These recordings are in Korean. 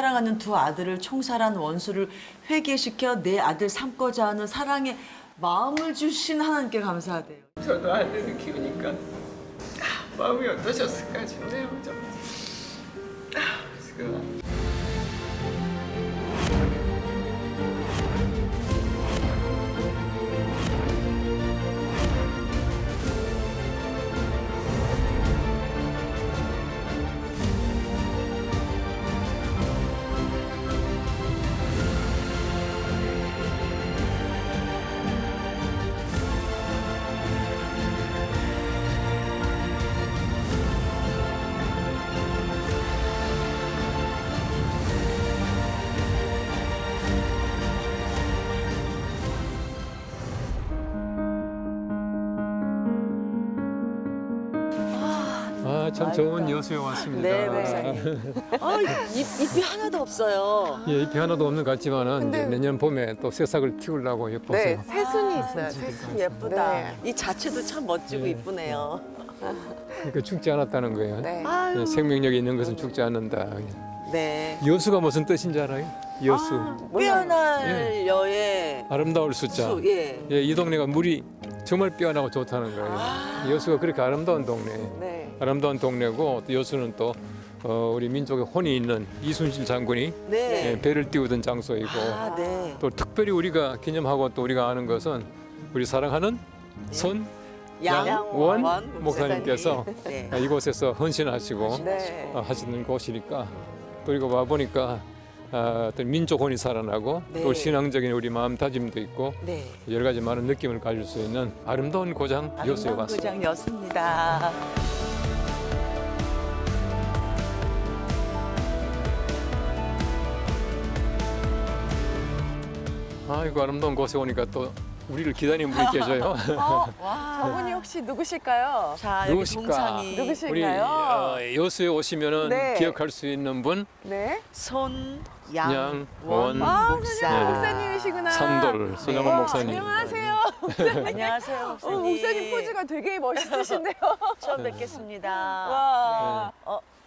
사랑하는 두 아들을 총살한 원수를 회개시켜 내 아들 삼고자 하는 사랑의 마음을 주신 하나님께 감사하대요. 저도 아들을 키우니까 마음이 어떠셨을까 싶네요. 좀. 지금. 참 좋은 여수에 왔습니다. 네, 목사님. 잎이 하나도 없어요. 예, 잎이 하나도 없는 것 같지만은 이제 내년 봄에 또 새싹을 키우려고 네, 예뻐서요. 새순이 있어요. 새순. 예쁘다. 네. 이 자체도 참 멋지고 네. 이쁘네요. 그러니까 죽지 않았다는 거예요. 네. 예, 생명력이 있는 것은 죽지 않는다. 네. 여수가 무슨 뜻인지 알아요? 여수. 빼어날 여의 아름다울 숫자. 수, 예. 예, 이 동네가 물이 정말 빼어나고 좋다는 거예요. 여수가 그렇게 아름다운 동네예요. 네. 아름다운 동네고 또 여수는 또 우리 민족의 혼이 있는 이순실 장군이 네. 예, 배를 띄우던 장소이고 아, 네. 또 특별히 우리가 기념하고 또 우리가 아는 것은 우리 사랑하는 양원 목사님께서 네. 이곳에서 헌신하시고 네. 하시는 곳이니까 또 이거 와 보니까 어떤 민족 혼이 살아나고 네. 또 신앙적인 우리 마음다짐도 있고 네. 여러 가지 많은 느낌을 가질 수 있는 아름다운 고장 여수에 아름다운 왔습니다. 고장 여수입니다. 아이고 아름다운 곳에 오니까 또 우리를 기다리는 분이 계셔요. 저분이 혹시 누구실까요? 자, 여기 누구실까? 동상이 누구실- 우리 여수에 오시면은 네. 기억할 수 있는 분 네. 손양원 원. 목사. 네. 목사님이시구나. 산돌 손양원 목사님. 안녕하세요. 안녕하세요, 목사님. 목사님 포즈가 되게 멋있으신데요. 처음 뵙겠습니다. 와.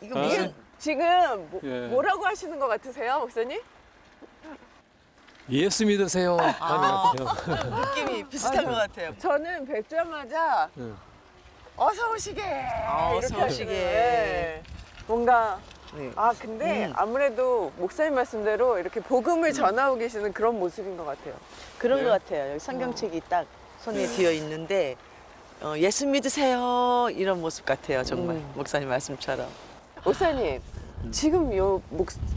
이거 아. 무슨 지금 예. 뭐라고 하시는 것 같으세요, 목사님? 예수 믿으세요. 아. 하는 것 같아요. 느낌이 비슷한 것 같아요. 저는 뵙자마자 네. 어서 오시게. 어서 이렇게 하시는 오시게. 거예요. 뭔가 네. 근데 아무래도 목사님 말씀대로 이렇게 복음을 전하고 계시는 그런 모습인 것 같아요. 그런 네. 것 같아요. 여기 성경책이 딱 손에 뒤어 있는데 예수 믿으세요 이런 모습 같아요. 정말 목사님 말씀처럼. 목사님, 지금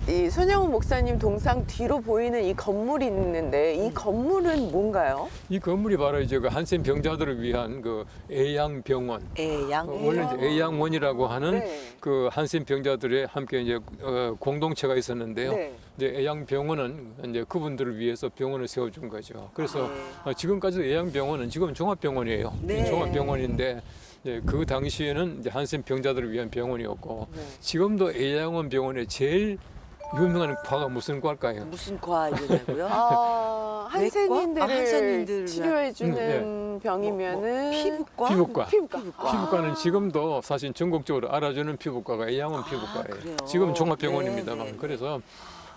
이 손영훈 목사님 동상 뒤로 보이는 이 건물이 있는데 이 건물은 뭔가요? 이 건물이 바로 이제 그 한센 병자들을 위한 그 애양병원. 애양. 원래 이제 애양원이라고 하는 네. 그 한센 병자들의 함께 이제 공동체가 있었는데요. 네. 이제 애양병원은 이제 그분들을 위해서 병원을 세워준 거죠. 그래서 지금까지도 애양병원은 지금 종합병원이에요. 네. 종합병원인데 그 당시에는 이제 한센 병자들을 위한 병원이었고 네. 지금도 애양원 병원의 제일 유명한 과가 무슨 과일까요? 무슨 과이냐고요? 한센인들을 한센인들을 치료해주는 병이면은 피부과? 피부과. 피부과. 피부과는 지금도 사실 전국적으로 알아주는 피부과가 애양원 피부과예요. 그래요? 지금 종합병원입니다만 네, 네. 그래서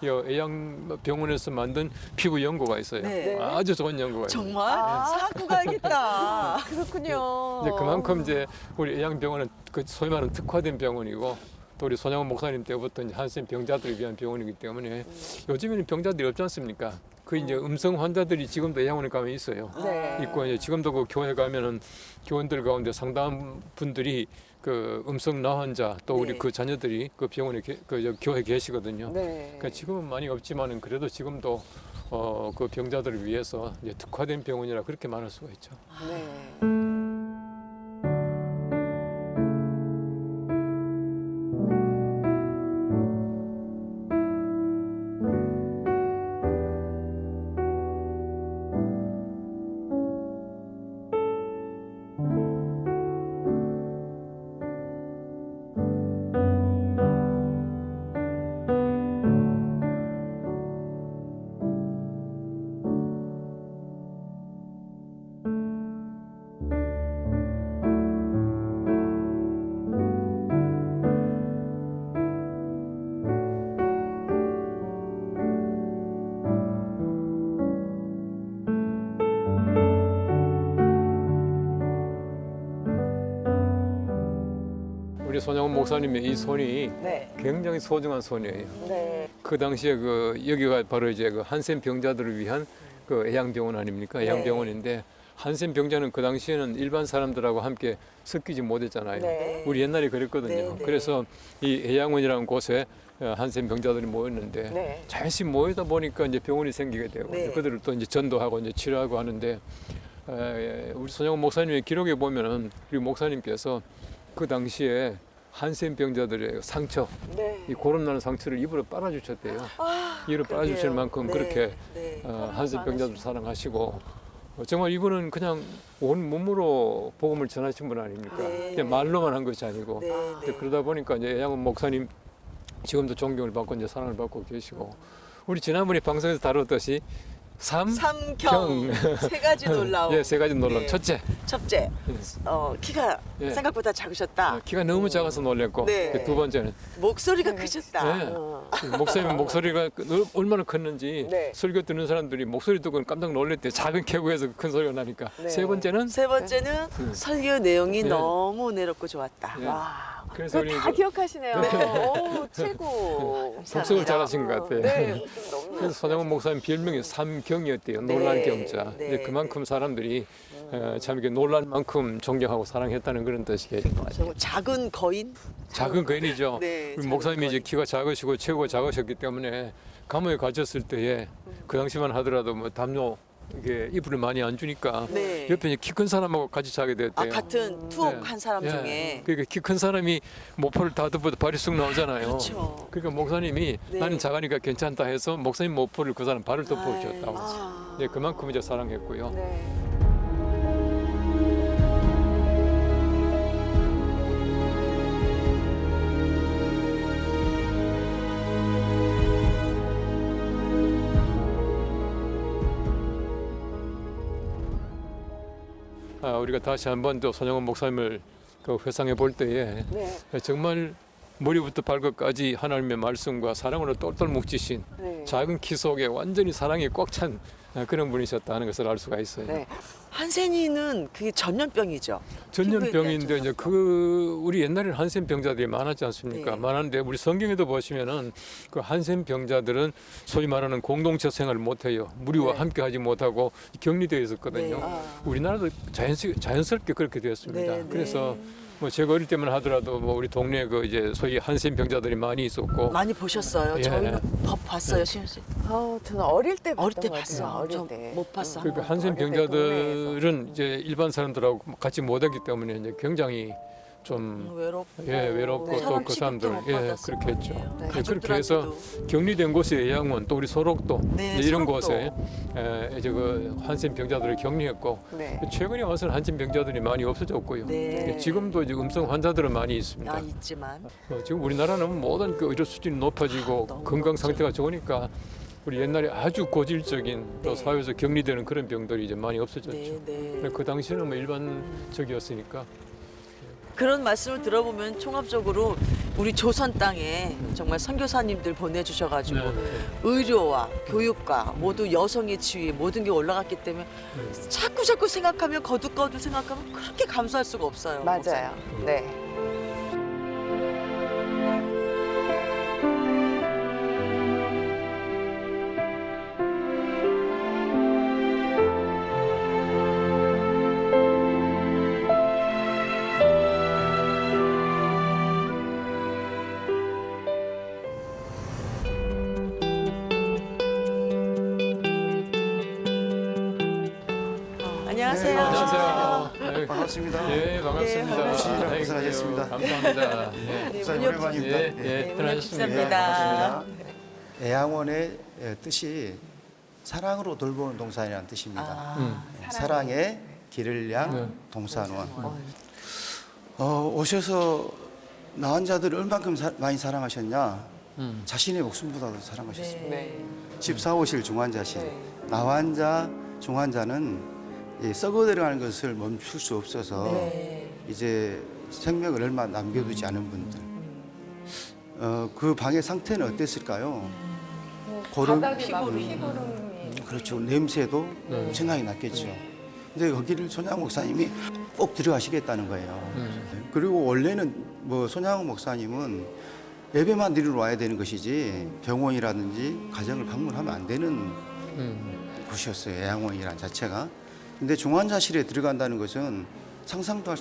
이 애양병원에서 만든 피부 연고가 있어요. 네. 아주 좋은 연고가 있어요. 정말? 사고 가야겠다. 그렇군요. 이제 그만큼 이제 우리 애양병원은 그 소위 말하는 특화된 병원이고 또 우리 손양원 목사님 때부터 이제 한센 병자들을 위한 병원이기 때문에 요즘에는 병자들이 없지 않습니까? 그 이제 음성 환자들이 지금도 애양원에 가면 있어요. 네. 있고 이제 지금도 그 교회 가면은 교원들 가운데 상당 분들이 그 음성 나환자 또 우리 네. 그 자녀들이 그 병원에 교회에 계시거든요. 네. 그러니까 지금은 많이 없지만은 그래도 지금도 그 병자들을 위해서 이제 특화된 병원이라 그렇게 말할 수가 있죠. 네. 손양원 목사님의 이 손이 네. 굉장히 소중한 손이에요. 네. 그 당시에 그 여기가 바로 이제 그 한센 병자들을 위한 그 애양병원 아닙니까? 애양병원인데 한센 병자는 그 당시에는 일반 사람들하고 함께 섞이지 못했잖아요. 네. 우리 옛날에 그랬거든요. 네, 네. 그래서 이 애양원이라는 곳에 한센 병자들이 모였는데 네. 자연히 모이다 보니까 이제 병원이 생기게 되고 네. 그들을 또 이제 전도하고 이제 치료하고 하는데 우리 손양원 목사님의 기록에 보면은 우리 목사님께서 그 당시에 한센 병자들의 상처, 네. 이 고름나는 상처를 입으로 빨아주셨대요. 입으로 빨아주실 그러게요. 만큼 네, 그렇게 네. 한센 병자들 사랑하시고 정말 이분은 그냥 온 몸으로 복음을 전하신 분 아닙니까? 네. 그냥 말로만 한 것이 아니고 네, 근데 네. 그러다 보니까 이제 애양원 목사님 지금도 존경을 받고 이제 사랑을 받고 계시고 우리 지난번에 방송에서 다뤘듯이 삼경 세 가지 놀라움. 예, 세 가지 놀라움. 네. 첫째, 첫째, 키가 예. 생각보다 작으셨다. 키가 너무 작아서 놀랬고 네. 두 번째는 목소리가 크셨다. 예. 목사님 목소리가 얼마나 컸는지 네. 설교 듣는 사람들이 목소리 듣고 깜짝 놀랐대. 작은 쾌구에서 큰 소리가 나니까. 네. 세 번째는 세 번째는 설교 내용이 네. 너무 은혜롭고 좋았다. 예. 와. 그래서 그거 우리 다 기억하시네요. 오, 최고. 독석을 잘하신 것 같아요. 네. 너무 그래서 손양원 목사님 별명이 삼경이었대요. 놀란 네. 경자. 네. 근데 그만큼 사람들이 참 이렇게 놀랄 만큼 존경하고 사랑했다는 그런 뜻이겠죠. 정말 작은 거인. 작은 거인이죠. 네, 우리 작은 목사님이 이제 거인. 키가 작으시고 체구가 작으셨기 때문에 감옥에 갇혔을 때에 그 당시만 하더라도 뭐 담요 이게 이불을 많이 안 주니까 네. 옆에 키 큰 사람하고 같이 자게 됐대요. 같은 투옥한 네. 사람 예. 중에. 그러니까 키 큰 사람이 모포를 다 덮어도 발이 쑥 나오잖아요. 그렇죠. 그러니까 목사님이 네. 나는 작으니까 괜찮다 해서 목사님 모포를 그 사람 발을 덮어주셨다고. 아. 네, 그만큼 이제 사랑했고요. 네. 우리가 다시 한번 또 손양원 목사님을 그 회상해 볼 때에 네. 정말 머리부터 발끝까지 하나님의 말씀과 사랑으로 똘똘 뭉치신 네. 작은 키 속에 완전히 사랑이 꽉 찬 그런 분이셨다는 것을 알 수가 있어요. 네. 한센이는 그게 전염병이죠. 전염병인데 이제 그 우리 옛날에는 한센 병자들이 많았지 않습니까? 네. 많았는데 우리 성경에도 보시면은 그 한센 병자들은 소위 말하는 공동체 생활을 못 해요. 무리와 네. 함께하지 못하고 격리되어 있었거든요. 네. 우리나라도 자연스럽게 그렇게 되었습니다. 네, 그래서 뭐 제가 어릴 때만 하더라도 뭐 우리 동네에 그 이제 소위 한센 병자들이 많이 있었고 많이 보셨어요? 예. 저희는 법 봤어요, 신우 씨. 저는 어릴 때 어릴 때 봤던 것 봤어. 같아요. 어릴 저 때. 못 봤어. 그러니까 한 한센 어릴 때 동네에서. 병자들은 이제 일반 사람들하고 같이 못하기 때문에 이제 굉장히 좀 외롭고, 외롭고 네. 또 사람 그 취급도 사람들 못 예 받았을 그렇게 거 했죠. 아니에요. 네. 예, 그렇게 해서 가족들한테도. 격리된 곳이 애양원 또 우리 소록도 네, 이제 이런 소록도. 곳에 이제 그 한센 병자들을 격리했고 네. 최근에 와서는 한센 병자들이 많이 없어졌고요. 네. 예, 지금도 이제 음성 환자들은 많이 있습니다. 있지만 지금 우리나라는 모든 그 의료 수준이 높아지고 너무 건강 높죠. 상태가 좋으니까 우리 옛날에 아주 고질적인 또 네. 사회에서 격리되는 그런 병들이 이제 많이 없어졌죠. 네, 네. 그 당시에는 뭐 일반적이었으니까 그런 말씀을 들어보면 총합적으로 우리 조선 땅에 정말 선교사님들 보내주셔가지고 네. 의료와 교육과 모두 여성의 지위 모든 게 올라갔기 때문에 자꾸 생각하면 거듭거듭 생각하면 그렇게 감사할 수가 없어요. 맞아요. 네. 안녕하세요. 안녕하세요. 네. 반갑습니다. 예, 반갑습니다. 네, 반갑습니다. 아이고, 고생하셨습니다. 감사합니다. 예. 네, 목사님 문혁 오랜만입니다. 예, 네, 예, 편하셨습니다. 반갑습니다. 애양원의 뜻이 사랑으로 돌보는 동산이라는 뜻입니다. 아, 사랑의 길을 양 네. 동산원. 오셔서 나 환자들을 얼만큼 많이 사랑하셨냐? 자신의 목숨보다도 사랑하셨습니다. 네. 집사오실 중환자실. 네. 나 환자, 중환자는 이 썩어들어가는 것을 멈출 수 없어서 네. 이제 생명을 얼마 남겨두지 않은 분들. 그 방의 상태는 어땠을까요? 고름, 그렇죠. 냄새도 엄청나게 났겠죠. 근데 거기를 손양 목사님이 꼭 들어가시겠다는 거예요. 그리고 원래는 뭐 손양호 목사님은 예배만 드리러 와야 되는 것이지 병원이라든지 가정을 방문하면 안 되는 곳이었어요. 애양원이란 자체가. 근데 중환자실에 들어간다는 것은 상상도 할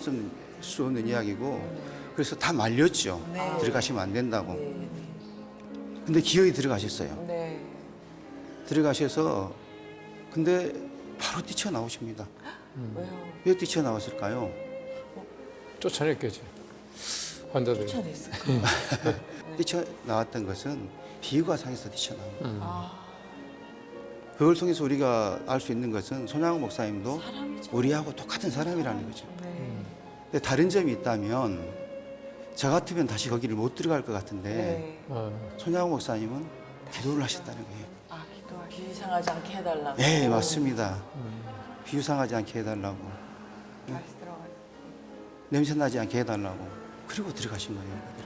수 없는 이야기고 그래서 다 말렸죠. 네. 들어가시면 안 된다고. 네. 근데 기어이 들어가셨어요. 네. 들어가셔서 근데 바로 뛰쳐나오십니다. 왜요? 왜 뛰쳐나왔을까요? 쫓아냈겠지. 환자들이. 쫓아냈어요. 뛰쳐나왔던 것은 비유가상에서 뛰쳐나온 거예요. 아, 그걸 통해서 우리가 알 수 있는 것은 손양호 목사님도 사람이죠. 우리하고 똑같은 사람이라는 거죠. 네. 근데 다른 점이 있다면 저 같으면 다시 거기를 못 들어갈 것 같은데 네. 손양호 목사님은 기도를 하셨다는 거예요. 아, 기도하시. 비상하지 않게 해달라고. 네, 맞습니다. 비유상하지 않게 해달라고, 다시 들어가. 냄새 나지 않게 해달라고. 그리고 들어가신 거예요.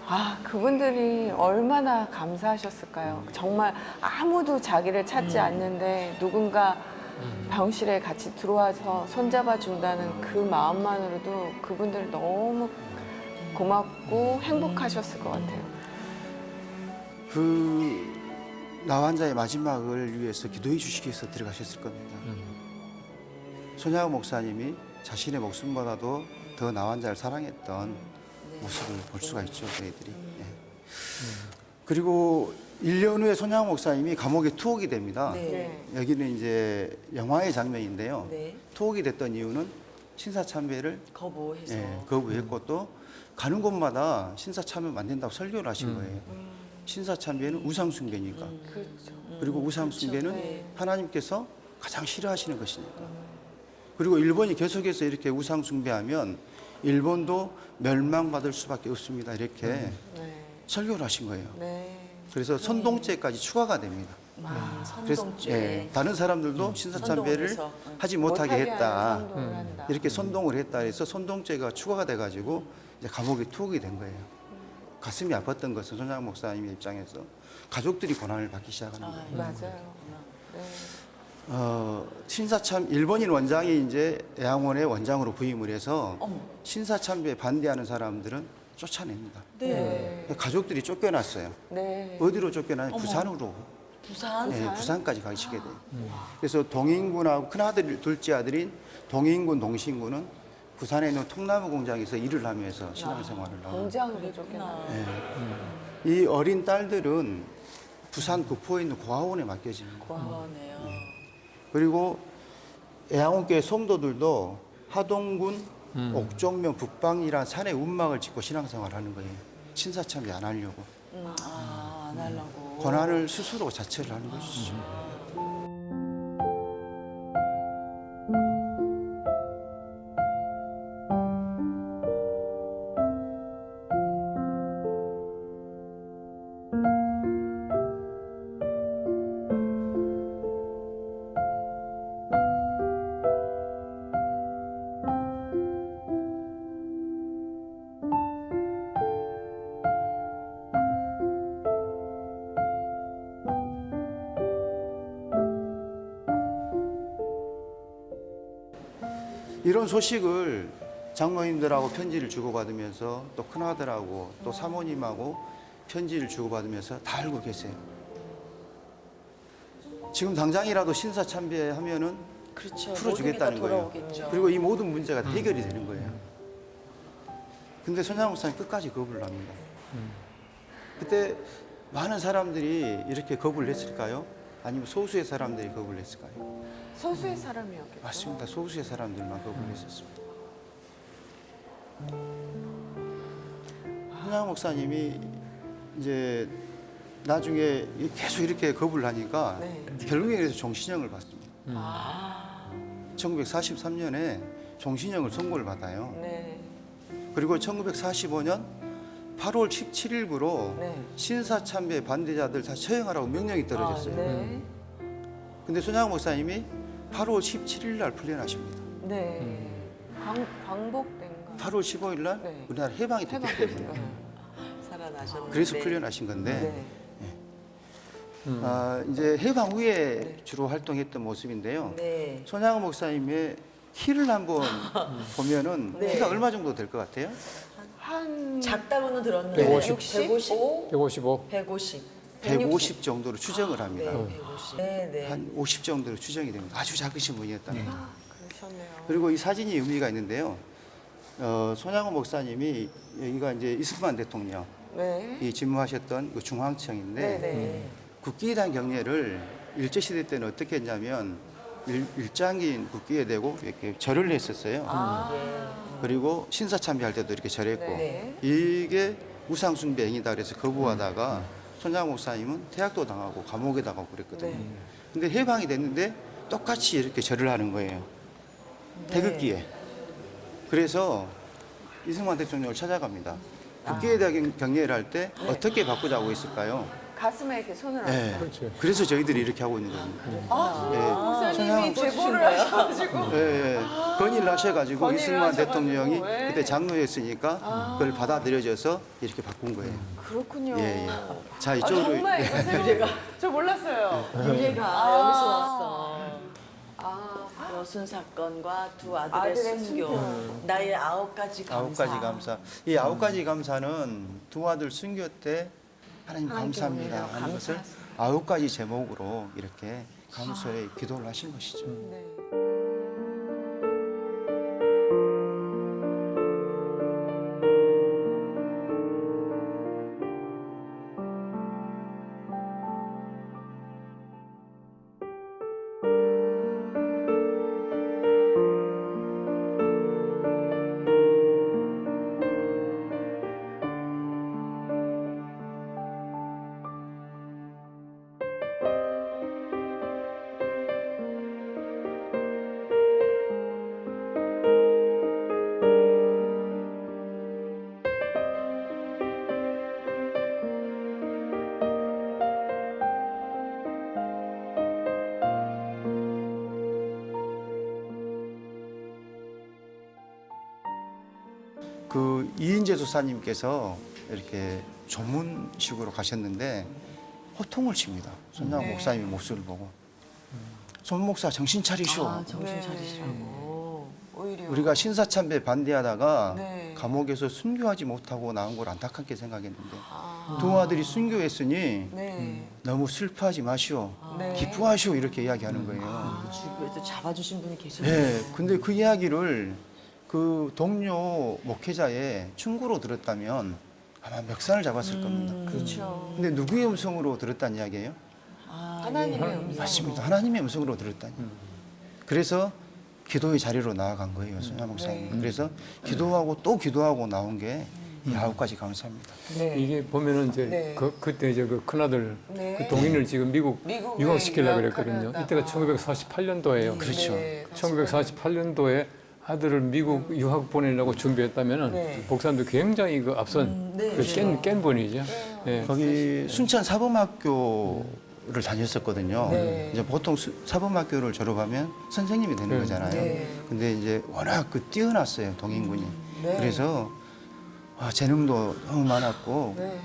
아, 그분들이 얼마나 감사하셨을까요? 정말 아무도 자기를 찾지 않는데 누군가 병실에 같이 들어와서 손잡아 준다는 그 마음만으로도 그분들 너무 고맙고 행복하셨을 것 같아요. 그 나환자의 마지막을 위해서 기도해 주시기 위해서 들어가셨을 겁니다. 손양호 목사님이 자신의 목숨보다도 더 나환자를 사랑했던 모습을 볼 수가 있죠, 저희들이. 예. 그리고 1년 후에 손양호 목사님이 감옥에 투옥이 됩니다. 네. 여기는 이제 영화의 장면인데요. 네. 투옥이 됐던 이유는 신사참배를 거부해서. 거부했고 또 가는 곳마다 신사참배 안 된다고 설교를 하신 거예요. 신사참배는 우상숭배니까. 그렇죠. 그리고 우상숭배는 그렇죠. 네. 하나님께서 가장 싫어하시는 것이니까. 그리고 일본이 계속해서 이렇게 우상숭배하면 일본도 멸망받을 수밖에 없습니다. 이렇게 네. 설교를 하신 거예요. 네. 그래서 선동죄까지 추가가 됩니다. 그래서 선동죄. 예, 다른 사람들도 신사참배를 선동을 해서. 하지 못하게 했다. 하는 선동을 한다. 이렇게 선동을 했다 해서 선동죄가 추가가 돼가지고 이제 감옥에 투옥이 된 거예요. 가슴이 아팠던 것은 손양호 목사님의 입장에서 가족들이 고난을 받기 시작하는 거예요. 맞아요. 네. 신사참 일본인 원장이 이제 애양원의 원장으로 부임을 해서 어머. 신사참배에 반대하는 사람들은 쫓아냅니다. 네. 가족들이 쫓겨났어요. 네. 어디로 쫓겨나요? 부산으로. 부산. 네, 부산까지 가시게 돼요. 그래서 동인군하고 큰 아들, 둘째 아들인 동인군, 동신군은 부산에 있는 통나무 공장에서 일을 하면서 신앙생활을 하고 공장으로 쫓겨나. 이 어린 딸들은 부산 구포에 있는 고아원에 맡겨집니다. 고아원이에요. 그리고 애양원교회 성도들도 하동군 옥종면 북방이란 산에 운막을 짓고 신앙생활을 하는 거예요. 신사참배 안 하려고. 안 하려고. 고난을 스스로 자체를 하는 것이죠. 이런 소식을 장로님들하고 편지를 주고받으면서 또 큰아들하고 또 사모님하고 편지를 주고받으면서 다 알고 계세요. 지금 당장이라도 신사참배하면은 그렇죠. 풀어주겠다는 모든 게 다 거예요. 돌아오겠죠. 그리고 이 모든 문제가 다 해결이 되는 거예요. 근데 손양호 목사님 끝까지 거부를 합니다. 그때 많은 사람들이 이렇게 거부를 했을까요? 아니면 소수의 사람들이 거부를 했을까요? 소수의 사람이었겠죠. 맞습니다. 소수의 사람들만 거부를 했었습니다. 손양호 목사님이 이제 나중에 계속 이렇게 거부를 하니까 네. 결국에 그래서 종신형을 받습니다. 1943년에 종신형을 선고를 받아요. 네. 그리고 1945년 8월 17일부로 네. 신사참배 반대자들 다 처형하라고 명령이 떨어졌어요. 네. 근데 손양호 목사님이 8월 17일 날 풀려나십니다. 네. 광복된가? 8월 15일 날 네. 우리나라 해방이 됐기 때문에 살아나셨는데. 그래서 풀려나신 건데 네. 이제 해방 후에 주로 활동했던 모습인데요. 네. 손양호 목사님의 키를 한번 보면은 네. 키가 얼마 정도 될 것 같아요? 한 한 작다고는 들었는데 150. 150? 155. 150. 150 정도로 추정을 합니다. 네, 150. 네, 네. 한 50 정도로 추정이 됩니다. 아주 작으신 분이었답니다. 그러셨네요. 그리고 이 사진이 의미가 있는데요. 손양호 목사님이 여기가 이제 이승만 대통령이 네. 집무하셨던 그 중앙청인데 네, 네. 국기의단 경례를 일제시대 때는 어떻게 했냐면 일장인 국기에 대고 이렇게 절을 했었어요. 그리고 신사참배할 때도 이렇게 절했고 네. 이게 우상숭배 행위다 그래서 거부하다가 손양호 목사님은 퇴학도 당하고 감옥에 가고 그랬거든요. 네. 근데 해방이 됐는데 똑같이 이렇게 절을 하는 거예요. 태극기에. 그래서 이승만 대통령을 찾아갑니다. 국기에 대한 경례를 할 때 어떻게 바꾸자고 했을까요? 가슴에 이렇게 손을 네. 그렇죠. 그래서 저희들이 이렇게 하고 있는 겁니다. 목사님이 제보를 하셔가지고 예, 예. 건의를 하셔가지고 건의를 이승만 하셔가지고, 대통령이 예. 그때 장로였으니까 그걸 받아들여져서 이렇게 바꾼 거예요. 그렇군요. 예, 예. 자, 아, 이쪽으로. 정말 이거 새로 저 몰랐어요. 유래가 여기서 왔어. 아, 여순 사건과 두 아들의, 아들의 순교. 순교. 나의 9가지 감사. 9가지 감사. 이 9가지 감사는 두 아들 순교 때 하나님 감사합니다 하는 것을 9가지 제목으로 이렇게 감사에 기도를 하신 것이죠. 네. 그 이인재 조사님께서 이렇게 조문식으로 가셨는데 호통을 칩니다. 손양호 네. 목사님의 모습을 보고. 손 목사 정신 차리시오. 아, 정신 네. 차리시라고. 오히려 우리가 신사참배 반대하다가 네. 감옥에서 순교하지 못하고 나온 걸 안타깝게 생각했는데 아, 두 아들이 순교했으니 네. 너무 슬퍼하지 마시오. 네. 기뻐하시오. 이렇게 이야기하는 거예요. 아, 주변에서 잡아주신 분이 계셨네요. 예, 근데 그 이야기를 그 동료 목회자의 충고로 들었다면 아마 멱살을 잡았을 겁니다. 그렇죠. 근데 누구의 음성으로 들었다는 이야기예요? 아, 하나님의 예. 음성. 맞습니다. 하나님의 음성으로 들었다니. 그래서 기도의 자리로 나아간 거예요, 손양 목사님. 네. 그래서 기도하고 또 기도하고 나온 게 이 9가지 감사입니다. 네. 이게 보면은 이제 네. 그때 이제 그 큰아들 네. 그 동인을 지금 미국에 유학시키려고 그랬거든요. 유학하려다가. 이때가 1948년도예요. 그렇죠. 네. 1948년도에 아들을 미국 유학 보내려고 준비했다면은 네. 목사님도 굉장히 그 앞선 네, 그 네. 깬 분이죠. 예. 거기 순천 사범학교를 다녔었거든요. 네. 이제 보통 사범학교를 졸업하면 선생님이 되는 네. 거잖아요. 네. 근데 이제 워낙 그 뛰어났어요, 동인군이. 네. 그래서 재능도 너무 많았고 네.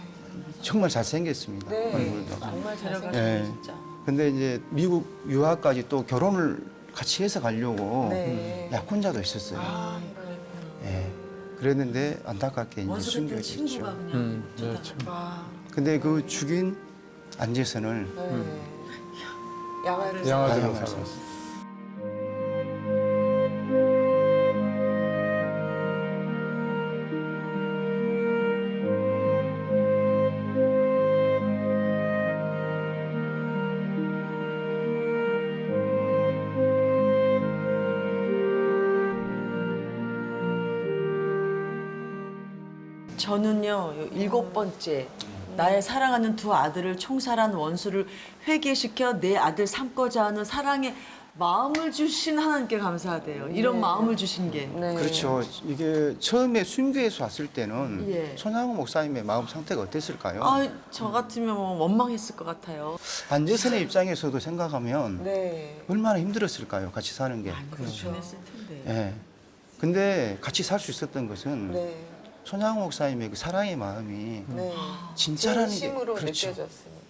정말 잘생겼습니다. 네. 얼굴도. 정말 데려가시네, 네. 진짜. 근데 이제 미국 유학까지 또 결혼을 같이 해서 가려고 네. 약혼자도 있었어요. 아, 예. 그랬는데 안타깝게 이제 원수 같은 순교했죠. 친구가 그냥 그렇죠. 와. 근데 그 죽인 안재선을 네. 양아를 양아들로 양아를 살았어요. 저는요 7번째 나의 사랑하는 두 아들을 총살한 원수를 회개시켜 내 아들 삼고자 하는 사랑의 마음을 주신 하나님께 감사하대요. 이런 마음을 주신 게. 네. 그렇죠. 이게 처음에 순교해서 왔을 때는 예. 손양호 목사님의 마음 상태가 어땠을까요? 아, 저 같으면 뭐 원망했을 것 같아요. 안재선의 입장에서도 생각하면 네. 얼마나 힘들었을까요? 같이 사는 게. 불편했을 텐데. 예. 근데 같이 살 수 있었던 것은 네. 손양호 목사님의 그 사랑의 마음이 네. 진짜라는 게 진심으로 그렇죠. 느껴졌습니다.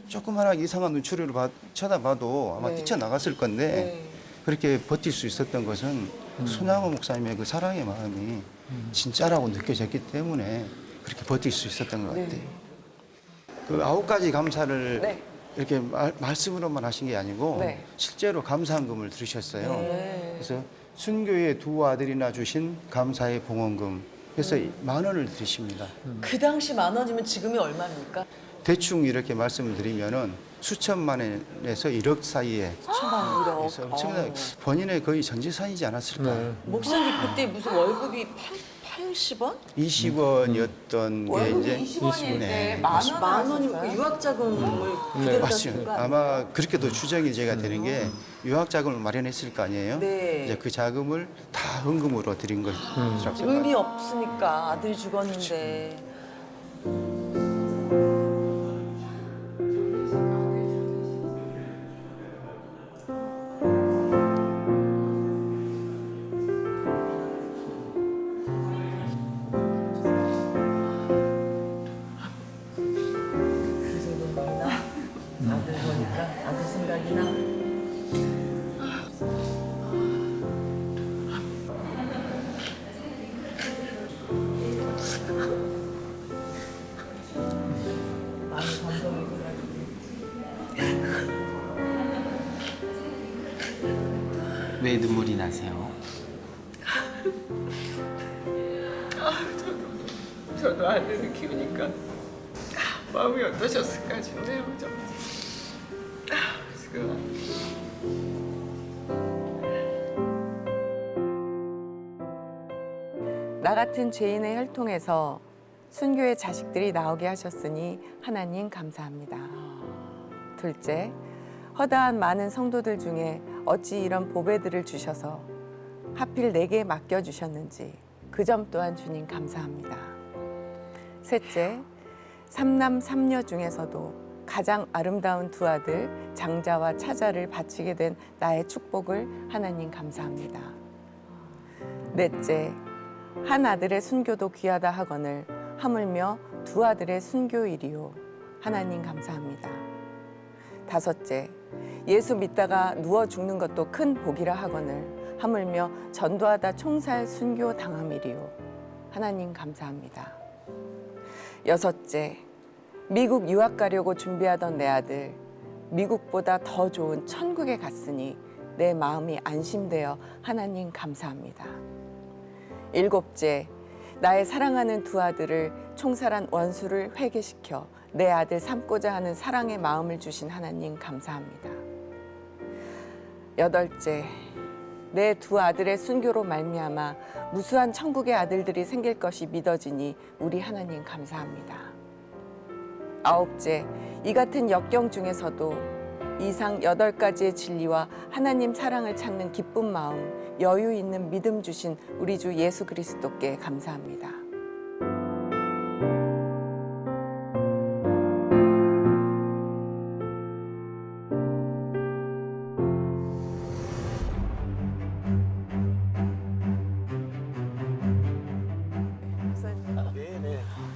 조그마한 이상한 눈초리로 쳐다봐도 아마 네. 뛰쳐나갔을 건데 네. 그렇게 버틸 수 있었던 것은 손양호 목사님의 그 사랑의 마음이 진짜라고 느껴졌기 때문에 그렇게 버틸 수 있었던 것 같아요. 그 9가지 감사를 네. 이렇게 말씀으로만 하신 게 아니고 네. 실제로 감사한금을 들으셨어요. 네. 그래서 순교의 두 아들이나 주신 감사의 봉헌금 그래서 10,000원을 드리십니다. 그 당시 10,000원이면 지금이 얼마입니까? 대충 이렇게 말씀을 드리면은 수천만 원에서 1억 사이에 그래서 엄청나게 본인의 거의 전 재산이지 않았을까. 네. 목사님 그때 무슨 월급이 80원? 20원이었던 게 월급이 이제 20원일 때 네, 만 원. 만 원이면 유학 자금을 그대로 맞습니다. 땄을 거 아니에요? 아마 그렇게도 추정이 제가 되는 게 유학 자금을 마련했을 거 아니에요. 네. 이제 그 자금을 다 헌금으로 드린 것이라고 생각합니다. 의미 없으니까 아들이 죽었는데. 그래서 눈물이 나. 아들 보니까 아들 생각이 나. 많이 감동이구나. 왜 눈물이 나세요? 저도 아들을 키우니까 마음이 어떠셨을까 싶네요. 좀. 지금 나 같은 죄인의 혈통에서 순교의 자식들이 나오게 하셨으니 하나님 감사합니다. 둘째, 허다한 많은 성도들 중에 어찌 이런 보배들을 주셔서 하필 내게 맡겨주셨는지 그 점 또한 주님 감사합니다. 셋째, 삼남 삼녀 중에서도 가장 아름다운 두 아들 장자와 차자를 바치게 된 나의 축복을 하나님 감사합니다. 넷째, 한 아들의 순교도 귀하다 하거늘 하물며 두 아들의 순교일이요 하나님 감사합니다. 다섯째, 예수 믿다가 누워 죽는 것도 큰 복이라 하거늘 하물며 전도하다 총살 순교 당함이리요 하나님 감사합니다. 여섯째, 미국 유학 가려고 준비하던 내 아들 미국보다 더 좋은 천국에 갔으니 내 마음이 안심되어 하나님 감사합니다. 일곱째, 나의 사랑하는 두 아들을 총살한 원수를 회개시켜 내 아들 삼고자 하는 사랑의 마음을 주신 하나님 감사합니다. 여덟째, 내 두 아들의 순교로 말미암아 무수한 천국의 아들들이 생길 것이 믿어지니 우리 하나님 감사합니다. 아홉째, 이 같은 역경 중에서도 이상 8가지의 진리와 하나님 사랑을 찾는 기쁜 마음, 여유 있는 믿음 주신 우리 주 예수 그리스도께 감사합니다.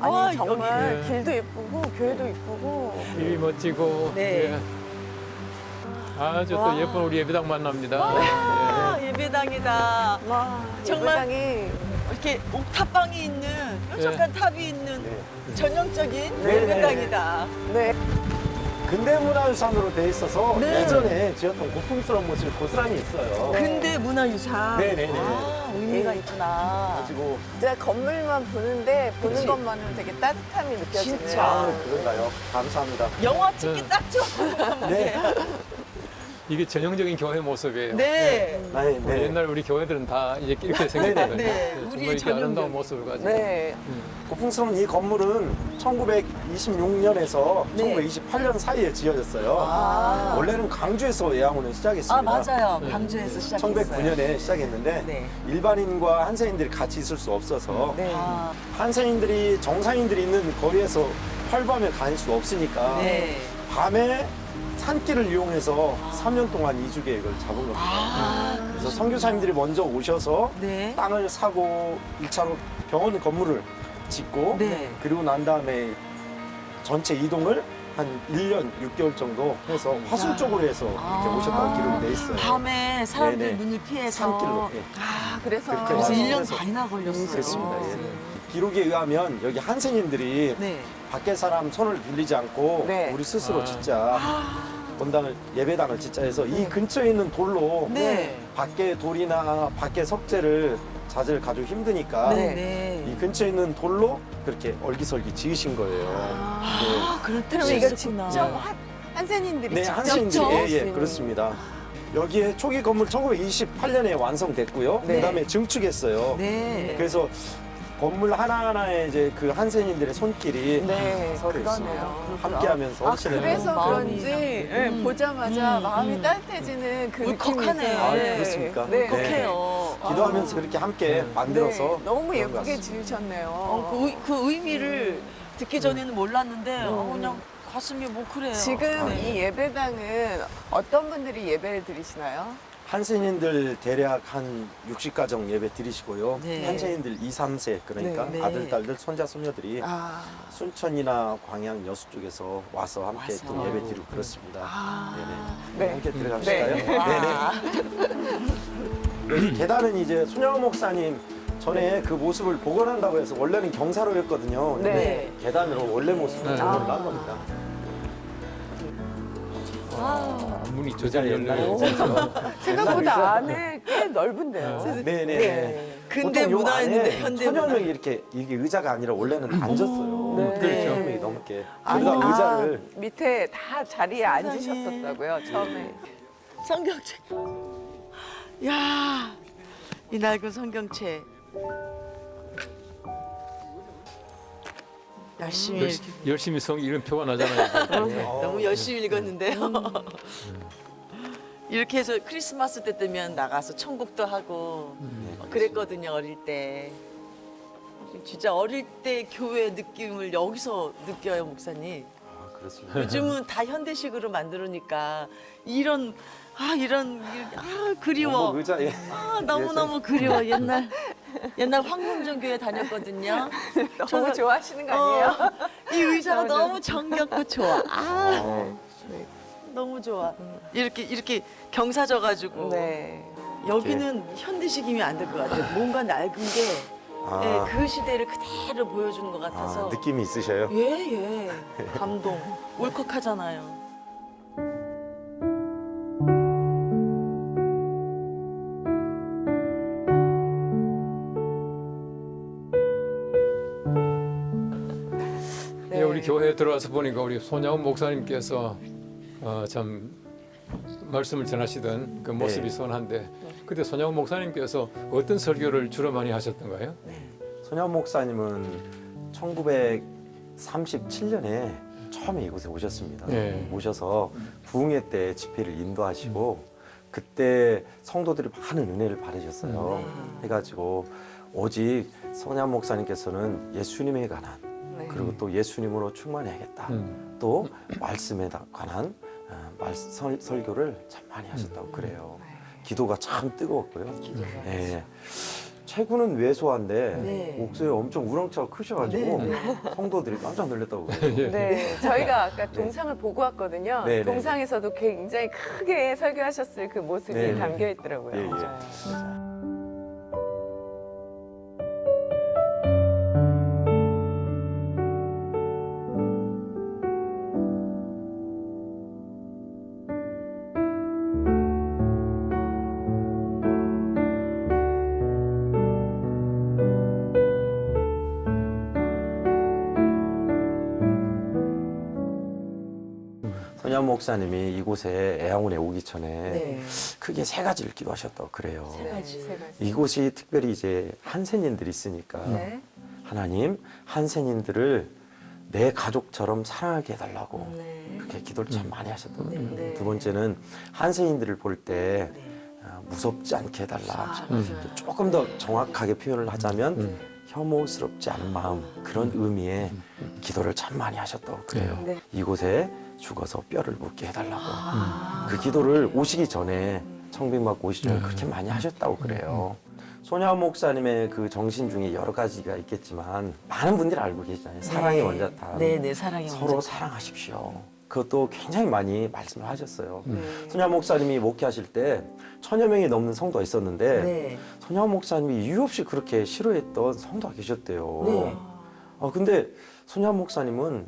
아니 정말 여기. 길도 예쁘고 교회도 예쁘고 입이 멋지고 네. 예. 아주 와. 또 예쁜 우리 예배당 만납니다. 아, 예배당이다. 와 정말 예배당이 이렇게 옥탑방이 있는 뾰족한 탑이 있는 전형적인 네. 예배당이다. 네. 근대문화유산으로 돼 있어서 네. 예전에 지었던 고풍스러운 모습이 고스란히 있어요. 근대 문화유산. 네네네. 아, 의미가 있구나. 그리고 진짜 건물만 보는데 보는 그치. 것만으로 되게 따뜻함이 느껴지네요. 진짜. 아, 그런가요? 감사합니다. 영화 찍기 네. 딱 좋은 네. 이게 전형적인 교회 모습이에요. 네. 네, 우리 옛날 우리 교회들은 다 이렇게 생겼거든요. 네. 정말 우리의 이렇게 아름다운 전형적인. 모습을 가지고. 네. 고풍스러운 이 건물은 1926년에서 네. 1928년 사이에 지어졌어요. 아. 원래는 강주에서 예양원을 시작했습니다. 아, 맞아요. 강주에서 시작했어요. 1909년에 시작했는데 네. 일반인과 한세인들이 같이 있을 수 없어서 네. 아, 한세인들이 정상인들이 있는 거리에서 활밤에 다닐 수 없으니까 네. 밤에 산길을 이용해서 3년 동안 이주 계획을 잡은 겁니다. 아, 그래서 선교사님들이 먼저 오셔서 네. 땅을 사고 1차로 병원 건물을 짓고 네. 그리고 난 다음에 전체 이동을 한 1년 6개월 정도 해서 화순 쪽으로 해서 이렇게 오셨다고 기록이 돼 있어요. 밤에 사람들 네네. 눈을 피해서. 산길로. 예. 아, 그래서 그렇게 그래서 와서 1년 해서. 반이나 걸렸어요. 그렇습니다. 예. 기록에 의하면 여기 한센인들이 네. 밖에 사람 손을 빌리지 않고 네. 우리 스스로 진짜 본당을 예배당을 진짜 해서 이 근처에 있는 돌로 네. 밖에 돌이나 밖에 석재를 자재를 가지고 힘드니까 네. 네. 이 근처에 있는 돌로 그렇게 얼기설기 지으신 거예요. 아, 그런 그럼 뜻이 이거 있었구나. 직접 한센인들이 네, 직접 한센인들이 예, 지으신- 그렇습니다. 여기에 초기 건물 1928년에 완성됐고요. 네. 그다음에 증축했어요. 네. 그래서 건물 하나하나에 이제 그 한센인들의 손길이 네, 서로 그러네요. 있습니다. 함께하면서 아, 그래서 마음이 그런지 예, 보자마자 마음이 따뜻해지는 그 울컥하네. 느낌이 있어요. 아, 그렇습니까? 네. 울컥해요. 기도하면서 그렇게 함께 만들어서 네, 너무 그런 것 예쁘게 같습니다. 지으셨네요. 그 의미를 듣기 전에는 몰랐는데 그냥 가슴이 뭐 그래요. 지금 네. 이 예배당은 어떤 분들이 예배를 드리시나요? 한센인들 대략 한 60가정 예배 드리시고요. 네. 한센인들 2, 3세 그러니까 네. 아들, 딸들, 손자, 손녀들이 아, 순천이나 광양 여수 쪽에서 와서 함께 와서. 또 예배 드리고 그렇습니다. 네네. 네. 함께 들어가실까요? 네. 여기 계단은 이제 손영호 목사님 전에 그 모습을 복원한다고 해서 원래는 경사로였거든요. 근데 네. 계단으로 원래 모습을 복원을 한 겁니다. 문이 저절 옛날에 열려요. 생각보다 안에 꽤 넓은데요. 네네. 네. 근대 보통 요 문화였는데 안에 현대 천여 문화. 명이 이렇게 이게 의자가 아니라 원래는 앉았어요. 네. 그렇죠. 천여 명이 넘게. 아니, 그러다 의자를 밑에 다 자리에 세상에. 앉으셨었다고요, 처음에. 성경책. 야, 이 낡은 성경책. 열심히 열심히 성 이름 표가 나잖아요. 너무 열심히 읽었는데요. 이렇게 해서 크리스마스 때 되면 나가서 천국도 하고 그랬거든요, 어릴 때. 진짜 어릴 때 교회 느낌을 여기서 느껴요, 목사님. 아, 그렇습니다. 요즘은 다 현대식으로 만들으니까 이런 그리워. 뭐 의자 예. 아, 너무너무 그리워. 옛날 황금전 교회 다녔거든요. 너무 좋아하시는 거 아니에요? 이 의자가 너무 너무 정겹고 좋아. 너무 좋아. 이렇게 경사져 가지고 네. 여기는 현대식이면 안 될 것 같아요. 뭔가 낡은 게 아, 그 시대를 그대로 보여주는 것 같아서. 느낌이 있으셔요? 예. 감동. 울컥하잖아요. 예, 우리 교회에 들어와서 보니까 우리 손양훈 목사님께서 참 말씀을 전하시던 그 모습이 네. 선한데 그때 손양훈 목사님께서 어떤 설교를 주로 많이 하셨던가요? 손양 목사님은 1937년에 처음에 이곳에 오셨습니다. 네. 오셔서 부흥회 때 집회를 인도하시고 그때 성도들이 많은 은혜를 받으셨어요. 해가지고 오직 손양 목사님께서는 예수님에 관한 네. 그리고 또 예수님으로 충만해야겠다. 또 말씀에 관한 설교를 참 많이 하셨다고 그래요. 기도가 참 뜨거웠고요. 예. 체구는 왜소한데 네. 목소리 엄청 우렁차고 크셔가지고 성도들이 깜짝 놀랐다고 그래요. 네, 저희가 아까 동상을 보고 왔거든요. 네, 네. 동상에서도 굉장히 크게 설교하셨을 그 모습이 네, 네. 담겨 있더라고요. 예, 예. 손양 목사님이 이곳에 애양원에 오기 전에 네. 크게 세 가지를 기도하셨다고 그래요. 세 가지. 이곳이 특별히 이제 한센인들이 있으니까 네. 하나님 한센인들을 내 가족처럼 사랑하게 해달라고 네. 그렇게 기도를 참 많이 하셨던 거예요. 네. 두 번째는 한센인들을 볼 때 무섭지 않게 해달라. 조금 더 정확하게 표현을 하자면 혐오스럽지 않은 마음 그런 의미의 기도를 참 많이 하셨다고 그래요. 네. 이곳에 죽어서 뼈를 묻게 해달라고 그 기도를 오시기 전에 청빙받고 오시기 전에 그렇게 많이 하셨다고 그래요. 손양원 목사님의 그 정신 중에 여러 가지가 있겠지만 많은 분들이 알고 계시잖아요. 사랑의 원자탄. 네, 사랑의 서로 원자탄. 사랑하십시오. 그것도 굉장히 많이 말씀을 하셨어요. 손양원 목사님이 목회하실 때 1000여 명이 넘는 성도가 있었는데 네. 손양원 목사님이 이유 없이 그렇게 싫어했던 성도가 계셨대요. 네. 근데 손양원 목사님은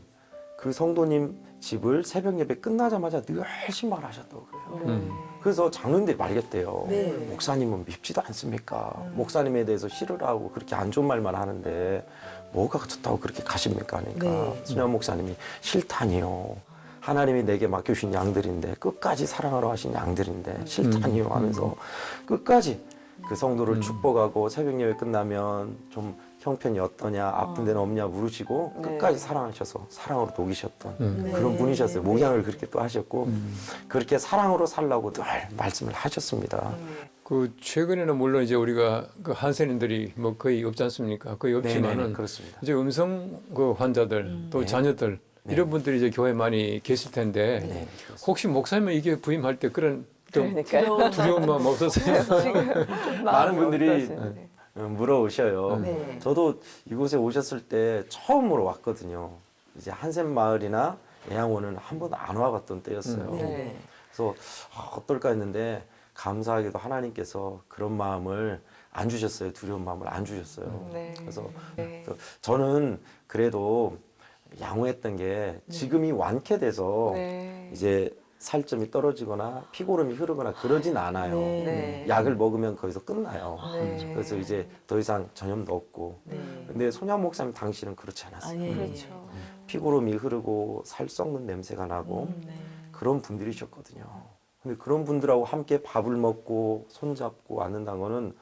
그 성도님 집을 새벽 예배 끝나자마자 늘 신방을 하셨다고 그래요. 그래서 장로님들이 말겠대요. 네. 목사님은 밉지도 않습니까? 목사님에 대해서 싫으라고 그렇게 안 좋은 말만 하는데 뭐가 좋다고 그렇게 가십니까? 하니까 네. 손양원 목사님이 싫다니요. 하나님이 내게 맡겨주신 양들인데 끝까지 사랑하러 하신 양들인데 싫다니요 하면서 끝까지 그 성도를 축복하고 새벽 예배 끝나면 좀 형편이 어떠냐 아픈 데는 없냐 물으시고 네. 끝까지 사랑하셔서 사랑으로 녹이셨던 네. 그런 분이셨어요. 목양을 그렇게 또 하셨고 그렇게 사랑으로 살라고 늘 말씀을 하셨습니다. 그 최근에는 물론 이제 우리가 그 한센인들이 뭐 거의 없지 않습니까? 거의 없지만은 네네네, 그렇습니다. 이제 음성 그 환자들 또 자녀들 이런 분들이 이제 교회 많이 계실 텐데 네. 혹시 목사님은 이게 부임할 때 그런 좀 그러니까요. 두려운 마음 없었어요? 지금 많은 분들이 어떠신지. 물어오셔요. 네. 저도 이곳에 오셨을 때 처음으로 왔거든요. 이제 한센 마을이나 애양원은 한 번도 안 와봤던 때였어요. 네. 그래서 어떨까 했는데 감사하게도 하나님께서 그런 마음을 안 주셨어요. 두려운 마음을 안 주셨어요. 네. 그래서 네. 저는 그래도 양호했던 게 지금이 완쾌돼서 네. 이제 살점이 떨어지거나 피고름이 흐르거나 그러진 않아요. 네. 약을 먹으면 거기서 끝나요. 네. 그래서 이제 더 이상 전염도 없고. 네. 근데 손양 목사님 당시는 그렇지 않았어요. 아니, 그렇죠. 피고름이 흐르고 살 썩는 냄새가 나고 네. 그런 분들이셨거든요. 근데 그런 분들하고 함께 밥을 먹고 손잡고 왔는다는 거는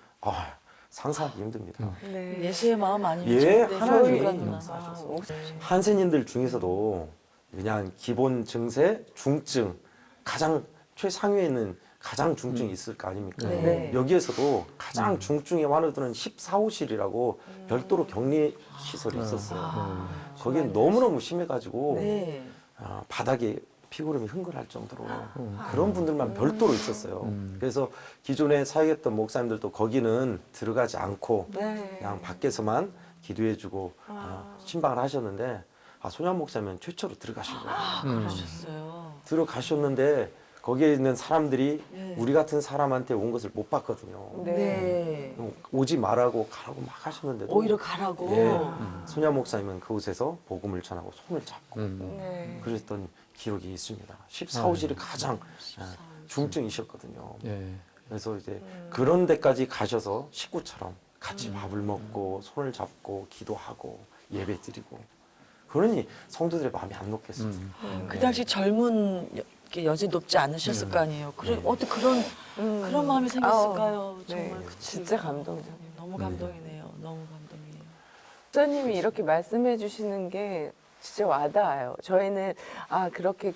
상상하기 힘듭니다. 네. 예수의 마음 아니면 예, 절대 하나님이 소리가 나. 역사하셔서. 한센인들 중에서도 그냥 기본 증세, 중증, 가장 최상위에 있는 가장 중증이 있을 거 아닙니까? 네. 여기에서도 가장 중증의 환우들은 14호실이라고 별도로 격리 시설이 있었어요. 거기는 너무너무 심해가지고 네. 바닥에 피고름이 흥건할 정도로 그런 분들만 별도로 있었어요. 그래서 기존에 사역했던 목사님들도 거기는 들어가지 않고 네. 그냥 밖에서만 기도해주고 신방을 하셨는데 손양 목사님은 최초로 들어가신 거예요. 그러셨어요. 들어가셨는데 거기에 있는 사람들이 네. 우리 같은 사람한테 온 것을 못 봤거든요. 네. 오지 말라고 가라고 막 하셨는데도 오히려 가라고. 예, 손양 목사님은 그곳에서 복음을 전하고 손을 잡고 네. 그랬던 기록이 있습니다. 14호실이 가장 중증이셨거든요. 예. 그래서 이제 그런 데까지 가셔서 식구처럼 같이 밥을 먹고 손을 잡고 기도하고 예배 드리고 그러니 성도들의 마음이 안 녹겠습니다. 그 당시 젊은 여전히 높지 않으셨을 거 아니에요. 그래 어떻게 그런 마음이 생겼을까요? 네. 정말 그치. 진짜 감동이죠. 너무 감동이네요. 너무 감동이에요. 목사님이 이렇게 말씀해 주시는 게 진짜 와닿아요. 저희는 그렇게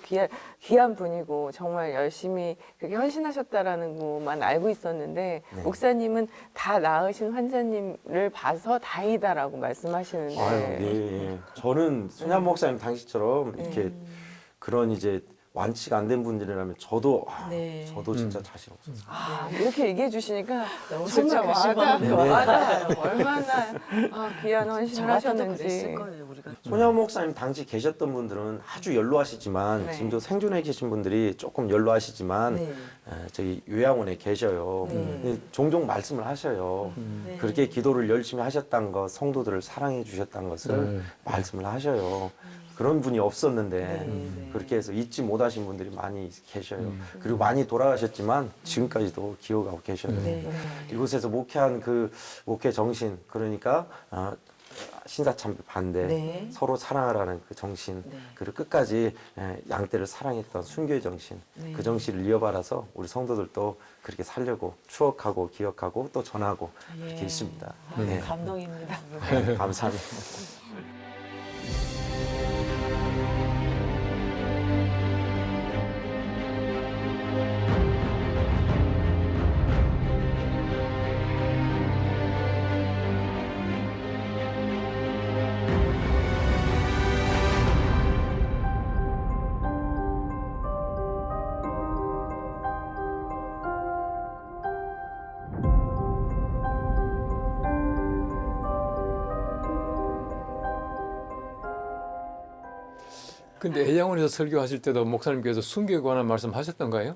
귀한 분이고 정말 열심히 그렇게 헌신하셨다라는 것만 알고 있었는데 네. 목사님은 다 나으신 환자님을 봐서 다행이다라고 말씀하시는데 네. 저는 손양 목사님 당시처럼 이렇게 그런 이제 완치가 안 된 분들이라면 저도 네. 저도 진짜 자신 없었어요. 이렇게 얘기해 주시니까 너무 정말 솔직하시고 와닿아요. 얼마나 귀한 헌신을 저 같아도 하셨는지. 그랬을 거예요. 우리가. 손양 목사님 당시 계셨던 분들은 아주 연로하시지만 네. 지금도 생존해 계신 분들이 조금 연로하시지만 네. 저희 요양원에 계셔요. 네. 근데 종종 말씀을 하셔요. 네. 그렇게 기도를 열심히 하셨다는 것, 성도들을 사랑해 주셨다는 것을 말씀을 하셔요. 그런 분이 없었는데 네. 그렇게 해서 잊지 못하신 분들이 많이 계셔요. 그리고 많이 돌아가셨지만 지금까지도 기억하고 계셔요. 네. 이곳에서 목회한 그 목회 정신, 그러니까 신사참배 반대, 네. 서로 사랑하라는 그 정신, 네. 그리고 끝까지 양떼를 사랑했던 순교의 정신, 네. 그 정신을 이어받아서 우리 성도들도 그렇게 살려고 추억하고 기억하고 또 전하고 이렇게 있습니다. 네. 감동입니다. 감사합니다. 근데 애양원에서 설교하실 때도 목사님께서 순교에 관한 말씀하셨던가요?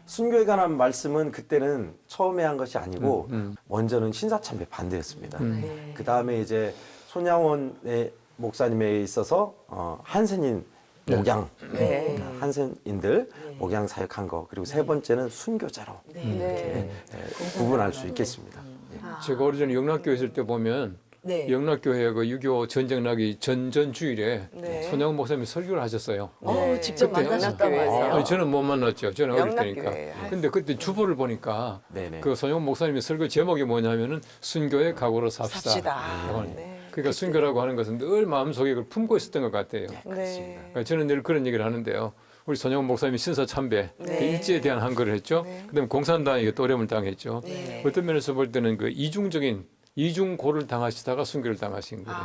순교에 관한 말씀은 그때는 처음에 한 것이 아니고 먼저는 신사참배 반대였습니다. 그 다음에 이제 손양원의 목사님에 있어서 한센인 목양, 네. 한센인들 목양 사역한 거, 그리고 세 번째는 순교자로 네. 구분할 수 있겠습니다. 제가 오래전에 영락교회 있을 때 보면 네. 영락교회 그 6.25 전쟁 나기 전주일에 네. 손양원 목사님이 설교를 하셨어요. 네. 직접 그때 만나셨다고 영락교회에서. 하세요? 아니, 저는 못 만났죠. 저는 어릴 영락교회. 때니까. 근데 그때 주보를 보니까 네네. 그 손양원 목사님의 설교 제목이 뭐냐면은 순교의 각오로 삽시다. 삽시다. 네. 그러니까 순교라고 하는 것은 늘 마음속에 그걸 품고 있었던 것 같아요. 네. 그러니까 저는 늘 그런 얘기를 하는데요. 우리 손양원 목사님이 신사참배, 네. 그 일제에 대한 한글을 했죠. 그다음에 공산당에게 또래을 당했죠. 네. 어떤 면에서 볼 때는 그 이중고를 당하시다가 순교를 당하신 거예요.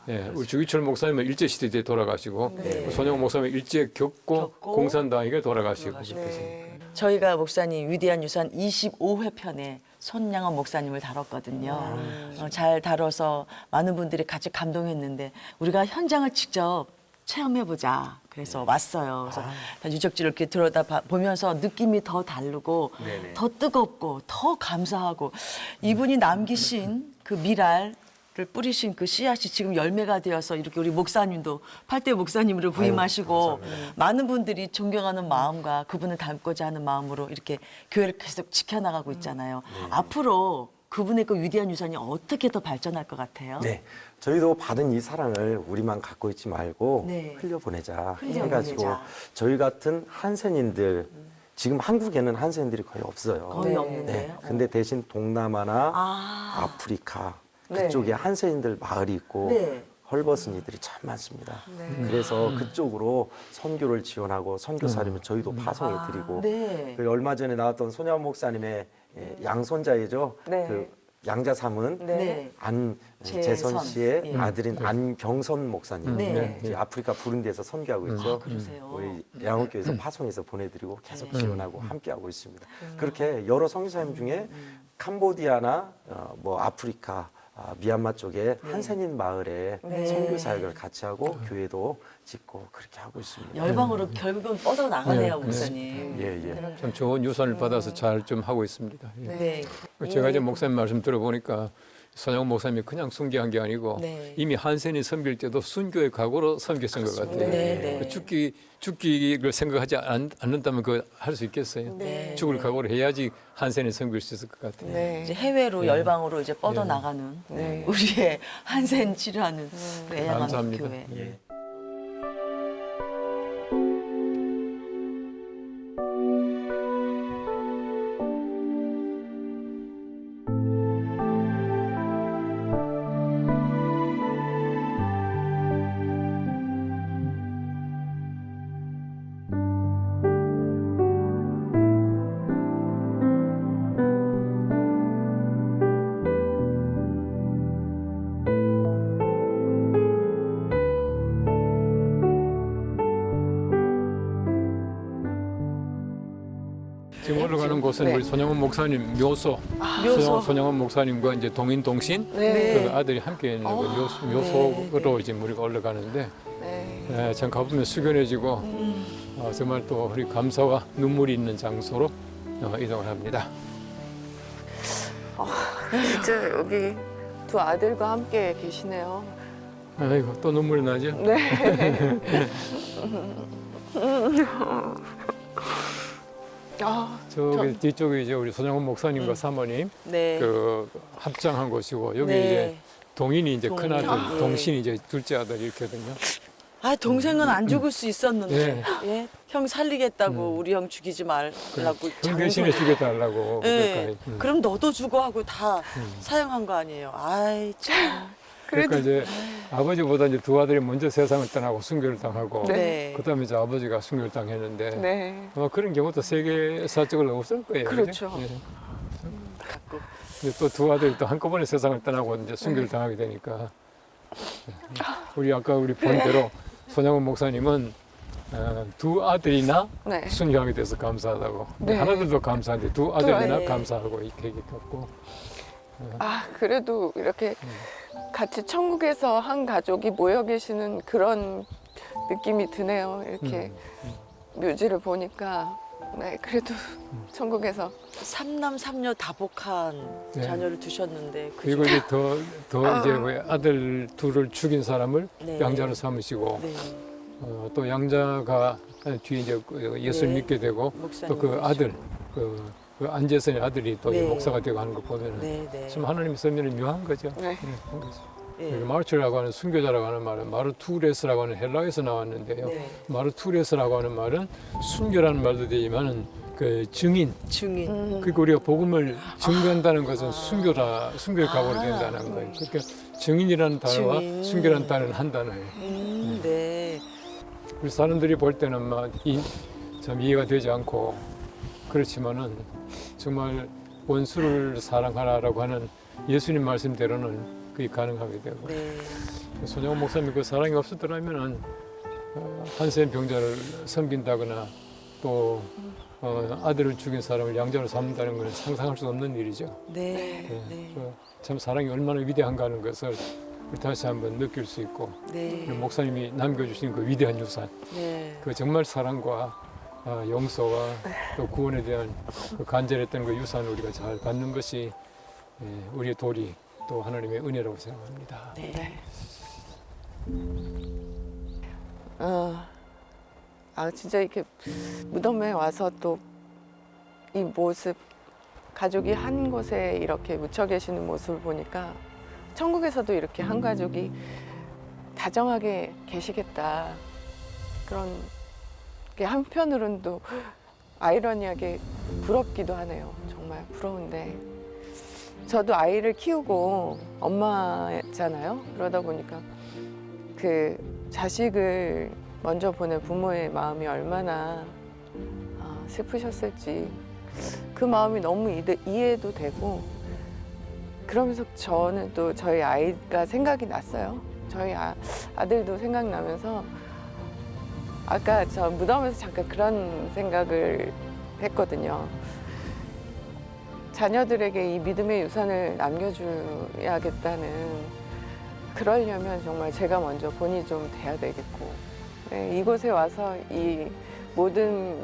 네, 우리 주기철 목사님은 일제 시대 때 돌아가시고 손양원 목사님은 일제 겪고 공산당에게 돌아가시고 그렇게 했습니다. 저희가 목사님 위대한 유산 25회 편에 손양원 목사님을 다뤘거든요. 잘 다뤄서 많은 분들이 같이 감동했는데 우리가 현장을 직접 체험해보자. 그래서 왔어요. 그래서 다 유적지를 이렇게 들여다 보면서 느낌이 더 다르고 더 뜨겁고 더 감사하고 이분이 남기신 그 미랄 를 뿌리신 그 씨앗이 지금 열매가 되어서 이렇게 우리 목사님도 8대 목사님으로 부임하시고 많은 분들이 존경하는 마음과 그분을 닮고자 하는 마음으로 이렇게 교회를 계속 지켜나가고 있잖아요. 앞으로 그분의 그 위대한 유산이 어떻게 더 발전할 것 같아요? 네, 저희도 받은 이 사랑을 우리만 갖고 있지 말고 네. 흘려보내자 흘려보내자. 해가지고 저희 같은 한센인들 지금 한국에는 한센인들이 거의 없어요. 거의 없는데요. 네, 근데 대신 동남아나 아. 아프리카 네. 그쪽에 한센인들 마을이 있고 네. 헐벗은이들이 참 많습니다. 그래서 그쪽으로 선교를 지원하고 선교사님을 저희도 파송해 드리고 네. 그리고 얼마 전에 나왔던 손양원 목사님의 양손자이죠. 네. 그 양자삼은 네. 안재선 씨의 예. 아들인 안경선 목사님. 네. 이제 아프리카 부룬디에서 선교하고 있죠. 그러세요? 우리 양호교회에서 파송해서 보내드리고 계속 지원하고 함께하고 있습니다. 그렇게 여러 선교사님 중에 캄보디아나 뭐 아프리카 미얀마 쪽에 한센인 마을에 선교 사역을 같이 하고 교회도 짓고 그렇게 하고 있습니다. 열방으로 결국은 뻗어 나가네요, 네. 목사님. 예. 참 좋은 유산을 받아서 잘 좀 하고 있습니다. 예. 네. 제가 이제 목사님 말씀 들어보니까 손양원 목사님이 그냥 순교한 게 아니고 네. 이미 한센이 섬길 때도 순교의 각오로 섬겼던 것 같아요. 네, 네. 죽기를 생각하지 않는다면 그거 할 수 있겠어요? 네. 죽을 각오를 해야지 한센이 섬길 수 있을 것 같아요. 네. 이제 해외로 열방으로 이제 뻗어 나가는 네. 우리의 한센 치료하는 우리 애양한 감사합니다. 교회. 예. 지금 올라가는 곳은 네. 우리 손양원 목사님 묘소, 묘소. 손양원 목사님과 이제 동인 동신 네. 그 아들이 함께 있는 그 묘소로 이제 우리가 올라가는데 네. 네, 참 가보면 숙연해지고 정말 또 우리 감사와 눈물이 있는 장소로 이동을 합니다. 진짜 여기 두 아들과 함께 계시네요. 아이고 또 눈물이 나죠? 네. 아, 저기 뒤쪽에 이제 우리 손양원 목사님과 사모님 네. 그 합장한 곳이고 여기 네. 이제 동인이 이제 동인. 큰 아들, 아. 동신이 이제 둘째 아들 이렇게거든요. 아 동생은 안 죽을 수 있었는데 네. 예? 형 살리겠다고 우리 형 죽이지 말라고 형 대신에 죽여달라고 예. 그럴까. 그럼 너도 죽어 하고 다 사용한 거 아니에요. 아이 참. 그러니까 이제 아버지보다 이제 두 아들이 먼저 세상을 떠나고 순교를 당하고 네. 그다음에 이제 아버지가 순교를 당했는데 네. 아마 그런 경우도 세계사적으로 없을 거예요. 그렇죠. 그죠? 예. 또 두 아들이 또 한꺼번에 세상을 떠나고 이제 순교를 당하게 되니까 우리 아까 우리 본 대로 손양원 목사님은 두 아들이나 네. 순교하게 돼서 감사하다고 네. 하나들도 감사한데 두 아들이나 아들. 감사하고 이렇게 얘기했고 아, 그래도 이렇게 같이 천국에서 한 가족이 모여 계시는 그런 느낌이 드네요. 이렇게 묘지를 보니까 네, 그래도 천국에서 삼남 삼녀 다복한 네. 자녀를 두셨는데 그리고 이제 더 이제 왜 아들 둘을 죽인 사람을 네. 양자로 삼으시고 네. 또 양자가 뒤에 이제 그 예수를 네. 믿게 되고 목사님 또 그 아들 그 안제선의 아들이 또 네. 목사가 되고 하는 거 보면은 네, 네. 참 하나님의 섭리는 묘한 거죠. 네. 한 거죠. 예. 그리고 마르츠라고 하는 순교자라고 하는 말은 마르투레스라고 하는 헬라어에서 나왔는데요. 네. 마르투레스라고 하는 말은 순교라는 말도 되지만은 그 증인. 증인. 그리고 우리가 복음을 증거한다는 것은 순교의 각오로 된다는 거예요. 그러니까 증인이라는 단어와 증인. 순교라는 단어는 한 단어예요. 네. 그래서 사람들이 볼 때는 참 이해가 되지 않고 그렇지만은 정말 원수를 사랑하라라고 하는 예수님 말씀대로는 그게 가능하게 되고 네. 손영원 목사님 그 사랑이 없었더라면은 한센 병자를 섬긴다거나 또 아들을 죽인 사람을 양자로 삼는다는 것은 상상할 수 없는 일이죠. 네. 네. 참 사랑이 얼마나 위대한가 하는 것을 우리 다시 한번 느낄 수 있고 네. 그리고 목사님이 남겨주신 그 위대한 유산 네. 그 정말 사랑과 용서와 또 구원에 대한 그 간절했던 그 유산을 우리가 잘 받는 것이 우리의 도리 또 하나님의 은혜라고 생각합니다. 네. 진짜 이렇게 무덤에 와서 또 이 모습 가족이 한 곳에 이렇게 묻혀 계시는 모습을 보니까 천국에서도 이렇게 한 가족이 다정하게 계시겠다 그런 게 한편으로는 또 아이러니하게 부럽기도 하네요. 정말 부러운데 저도 아이를 키우고 엄마잖아요. 그러다 보니까 그 자식을 먼저 보낸 부모의 마음이 얼마나 슬프셨을지 그 마음이 너무 이해도 되고 그러면서 저는 또 저희 아이가 생각이 났어요. 저희 아들도 생각나면서 아까 저 무덤에서 잠깐 그런 생각을 했거든요. 자녀들에게 이 믿음의 유산을 남겨줘야겠다는 그러려면 정말 제가 먼저 본이 좀 돼야 되겠고 네, 이곳에 와서 이 모든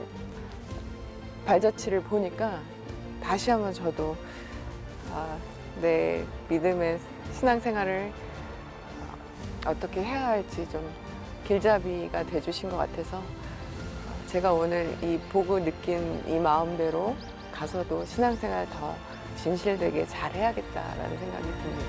발자취를 보니까 다시 한번 저도 내 믿음의 신앙생활을 어떻게 해야 할지 좀 길잡이가 돼주신 것 같아서 제가 오늘 이 보고 느낀 이 마음대로 가서도 신앙생활 더 진실되게 잘 해야겠다라는 생각이 듭니다.